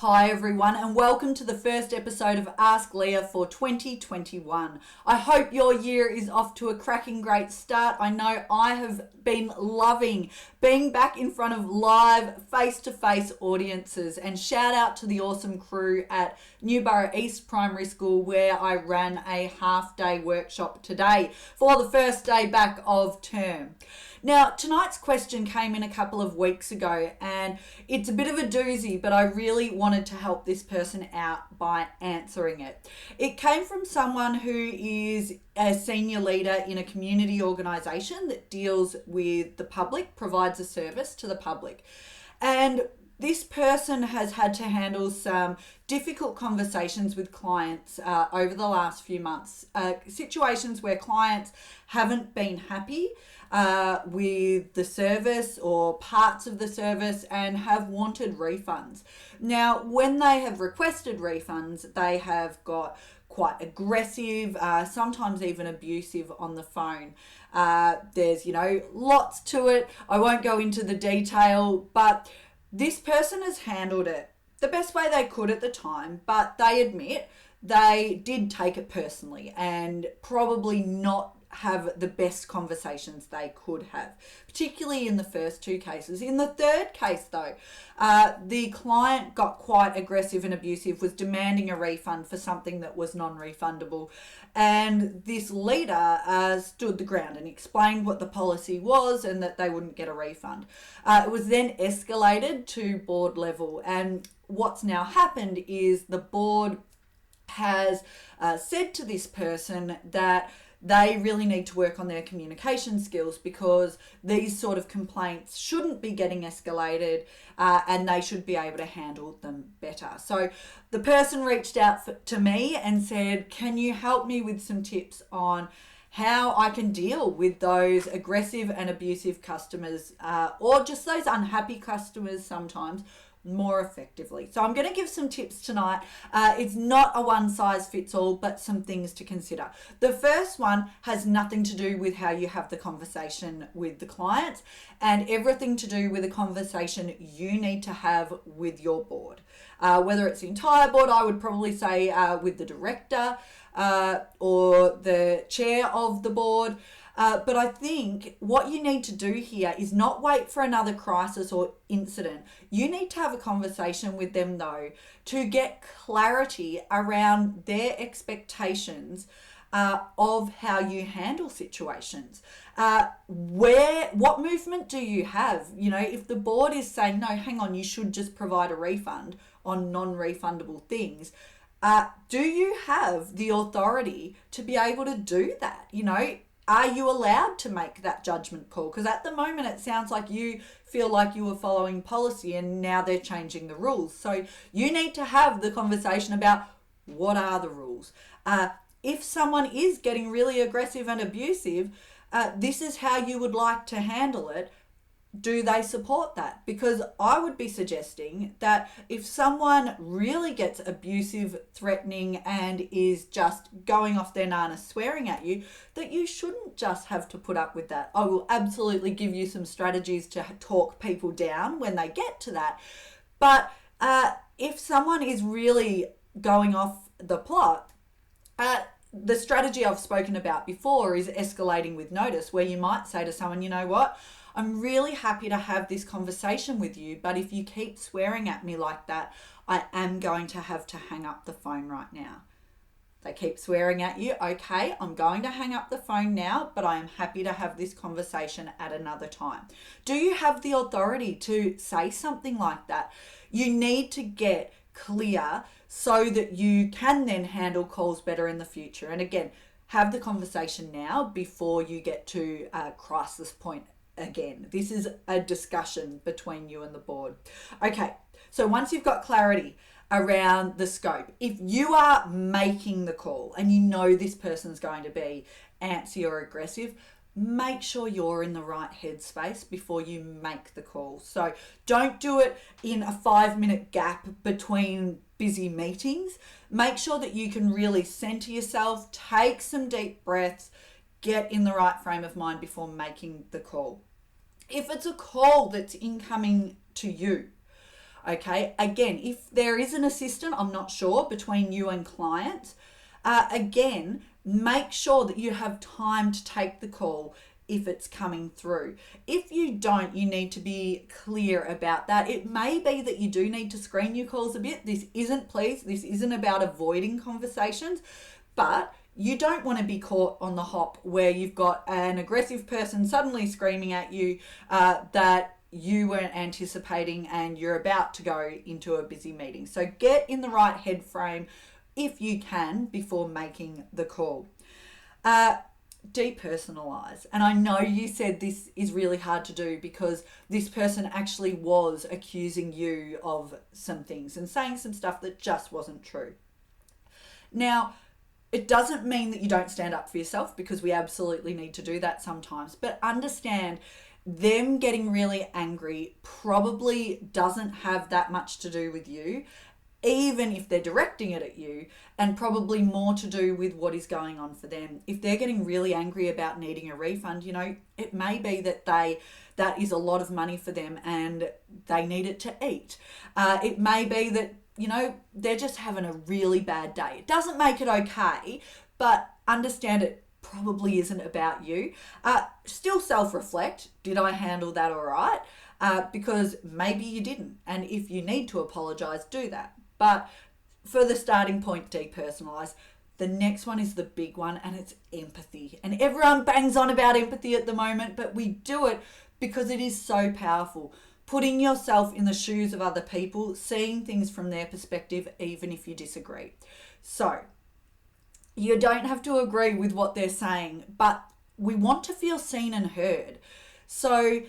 Hi everyone, and welcome to the first episode of Ask Leah for 2021. I hope your year is off to a cracking great start. I know I have been loving being back in front of live face-to-face audiences, and shout out to the awesome crew at Newborough East Primary School where I ran a half-day workshop today for the first day back of term. Now, tonight's question came in a couple of weeks ago and it's a bit of a doozy, but I really wanted to help this person out by answering it. It came from someone who is a senior leader in a community organisation that deals with the public, provides a service to the public. And this person has had to handle some difficult conversations with clients over the last few months, situations where clients haven't been happy with the service or parts of the service and have wanted refunds. Now, when they have requested refunds, they have got quite aggressive, sometimes even abusive on the phone. There's, lots to it. I won't go into the detail, but this person has handled it the best way they could at the time, but they admit they did take it personally and probably not have the best conversations they could have, particularly in the first two cases. In the third case, though, the client got quite aggressive and abusive, was demanding a refund for something that was non-refundable. And this leader stood the ground and explained what the policy was and that they wouldn't get a refund. It was then escalated to board level. And what's now happened is the board has said to this person that they really need to work on their communication skills because these sort of complaints shouldn't be getting escalated and they should be able to handle them better. So the person reached out to me and said, can you help me with some tips on how I can deal with those aggressive and abusive customers or just those unhappy customers sometimes more effectively. So I'm going to give some tips tonight. It's not a one size fits all, but some things to consider. The first one has nothing to do with how you have the conversation with the clients and everything to do with a conversation you need to have with your board. Whether it's the entire board, I would probably say with the director or the chair of the board. But I think what you need to do here is not wait for another crisis or incident. You need to have a conversation with them, though, to get clarity around their expectations of how you handle situations. What movement do you have? If the board is saying, no, hang on, you should just provide a refund on non-refundable things, do you have the authority to be able to do that? Are you allowed to make that judgment call? Because at the moment, it sounds like you feel like you were following policy and now they're changing the rules. So you need to have the conversation about what are the rules. If someone is getting really aggressive and abusive, this is how you would like to handle it. Do they support that? Because I would be suggesting that if someone really gets abusive, threatening, and is just going off their nana swearing at you, that you shouldn't just have to put up with that. I will absolutely give you some strategies to talk people down when they get to that. But if someone is really going off the plot, the strategy I've spoken about before is escalating with notice, where you might say to someone, you know what? I'm really happy to have this conversation with you, but if you keep swearing at me like that, I am going to have to hang up the phone right now. They keep swearing at you. Okay, I'm going to hang up the phone now, but I am happy to have this conversation at another time. Do you have the authority to say something like that? You need to get clear so that you can then handle calls better in the future. And again, have the conversation now before you get to a crisis point. Again, this is a discussion between you and the board. Okay, so once you've got clarity around the scope, if you are making the call and you know this person's going to be antsy or aggressive, make sure you're in the right headspace before you make the call. So don't do it in a 5-minute gap between busy meetings. Make sure that you can really center yourself, take some deep breaths, get in the right frame of mind before making the call. If it's a call that's incoming to you, Okay, again, if there is an assistant, I'm not sure, between you and client, again, make sure that you have time to take the call if it's coming through. If you don't, you need to be clear about that. It may be that you do need to screen your calls a bit. This isn't about avoiding conversations, but you don't want to be caught on the hop where you've got an aggressive person suddenly screaming at you that you weren't anticipating and you're about to go into a busy meeting. So get in the right head frame if you can before making the call. Depersonalize. And I know you said this is really hard to do because this person actually was accusing you of some things and saying some stuff that just wasn't true. Now, it doesn't mean that you don't stand up for yourself, because we absolutely need to do that sometimes, but understand them getting really angry probably doesn't have that much to do with you, even if they're directing it at you, and probably more to do with what is going on for them. If they're getting really angry about needing a refund, it may be that that is a lot of money for them and they need it to eat. It may be that, they're just having a really bad day. It doesn't make it okay, but understand it probably isn't about you. Still self-reflect. Did I handle that all right? Because maybe you didn't. And if you need to apologize, do that. But for the starting point, depersonalize. The next one is the big one, and it's empathy. And everyone bangs on about empathy at the moment, but we do it because it is so powerful. Putting yourself in the shoes of other people, seeing things from their perspective, even if you disagree. So, you don't have to agree with what they're saying, but we want to feel seen and heard. So,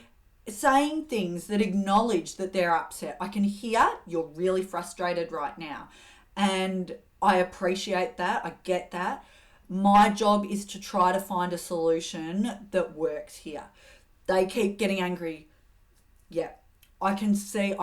saying things that acknowledge that they're upset. I can hear you're really frustrated right now, and I appreciate that. I get that. My job is to try to find a solution that works here. They keep getting angry. Yeah, I can see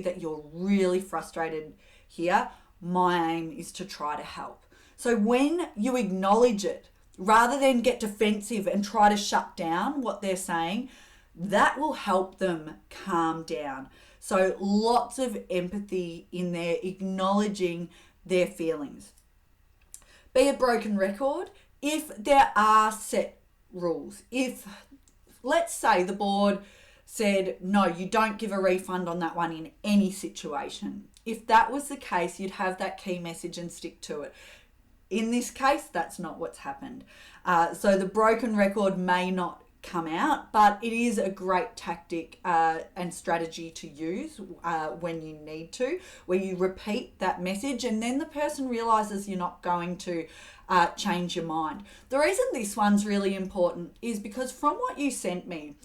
that you're really frustrated here. My aim is to try to help. So when you acknowledge it, rather than get defensive and try to shut down what they're saying, that will help them calm down. So lots of empathy in there, acknowledging their feelings. Be a broken record if there are set rules. If, let's say, the board said, no, you don't give a refund on that one in any situation. If that was the case, you'd have that key message and stick to it. In this case, that's not what's happened. So the broken record may not come out, but it is a great tactic and strategy to use when you need to, where you repeat that message and then the person realizes you're not going to change your mind. The reason this one's really important is because from what you sent me,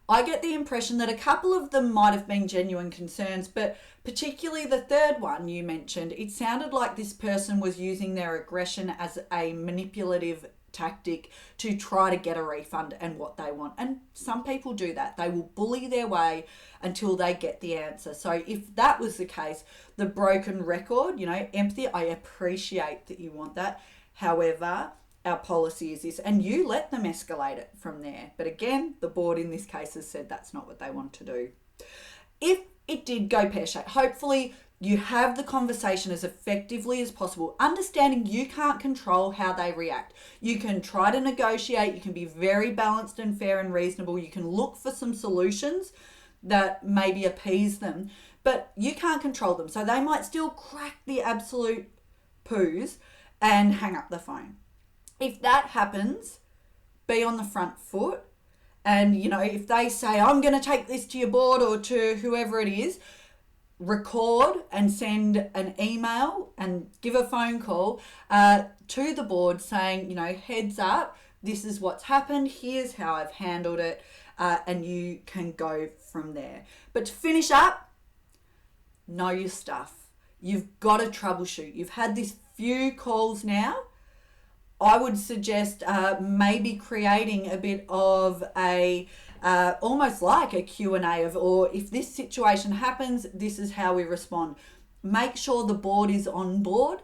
I get the impression that a couple of them might have been genuine concerns, but particularly the third one you mentioned, it sounded like this person was using their aggression as a manipulative tactic to try to get a refund and what they want. And some people do that. They will bully their way until they get the answer. So if that was the case, the broken record, empathy, I appreciate that you want that. However, our policy is this, and you let them escalate it from there. But again, the board in this case has said that's not what they want to do. If it did go pear-shaped, hopefully you have the conversation as effectively as possible, understanding you can't control how they react. You can try to negotiate, you can be very balanced and fair and reasonable, you can look for some solutions that maybe appease them, but you can't control them. So they might still crack the absolute poos and hang up the phone. If that happens, be on the front foot. And, if they say, I'm going to take this to your board or to whoever it is, record and send an email and give a phone call to the board saying, heads up, this is what's happened, here's how I've handled it, and you can go from there. But to finish up, know your stuff. You've got to troubleshoot. You've had these few calls now. I would suggest maybe creating a bit of a almost like a Q&A or if this situation happens, this is how we respond. Make sure the board is on board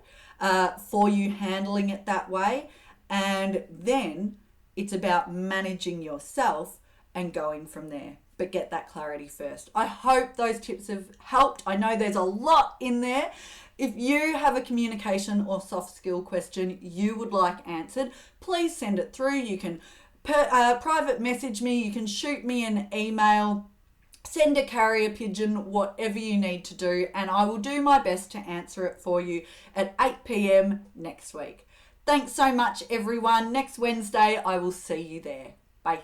for you handling it that way, and then it's about managing yourself and going from there. but get that clarity first. I hope those tips have helped. I know there's a lot in there. If you have a communication or soft skill question you would like answered, please send it through. You can private message me, you can shoot me an email, send a carrier pigeon, whatever you need to do, and I will do my best to answer it for you at 8 p.m. next week. Thanks so much, everyone. Next Wednesday, I will see you there. Bye.